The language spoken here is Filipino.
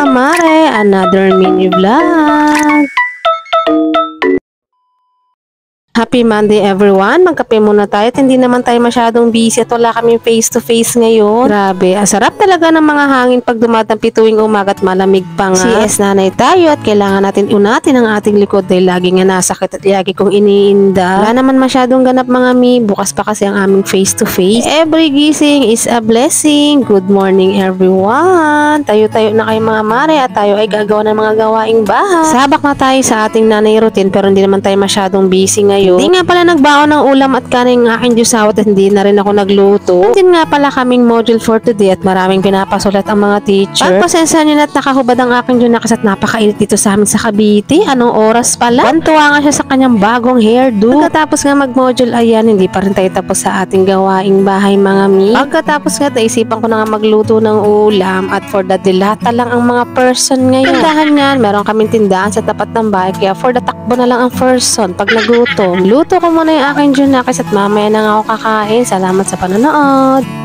mga mare, another mini vlog. Happy Monday everyone! Magkape muna tayo at hindi naman tayo masyadong busy at wala kaming face to face ngayon. Grabe, ang sarap talaga ng mga hangin pag dumatampi tuwing umaga at malamig pa nga. CS nanay tayo at kailangan natin unatin ang ating likod dahil lagi nga nasakit at lagi kong iniinda. Wala naman masyadong ganap mga mi, bukas pa kasi ang aming face to face. Every gising is a blessing. Good morning everyone! Tayo-tayo na kayo mga mare at tayo ay gagawa ng mga gawaing bahay. Sabak na tayo sa ating nanay routine pero hindi naman tayo masyadong busy ngayon. Hindi nga pala nagbaon ng ulam at kanin ng aking Diyosawat at hindi na rin ako nagluto. Hindi nga pala kaming module for today at maraming pinapasulat ang mga teacher. Pagpasensya nyo na at nakahubad ang aking Junakas at napakainit dito sa amin sa Cavite. Anong oras pala? Bantuwa nga siya sa kanyang bagong hairdo. Pagkatapos nga mag-module, ayan, hindi pa rin tayo tapos sa ating gawaing bahay mga mi. Pagkatapos nga, naisipan ko na nga magluto ng ulam at for the dilata lang ang mga person ngayon. Tindahan nga, meron kaming tindahan sa tapat ng bahay kaya for the takbo na lang ang person pag nagluto. Luto ko muna yung aking Junakas at mamaya na nga ako kakain. Salamat sa panonood.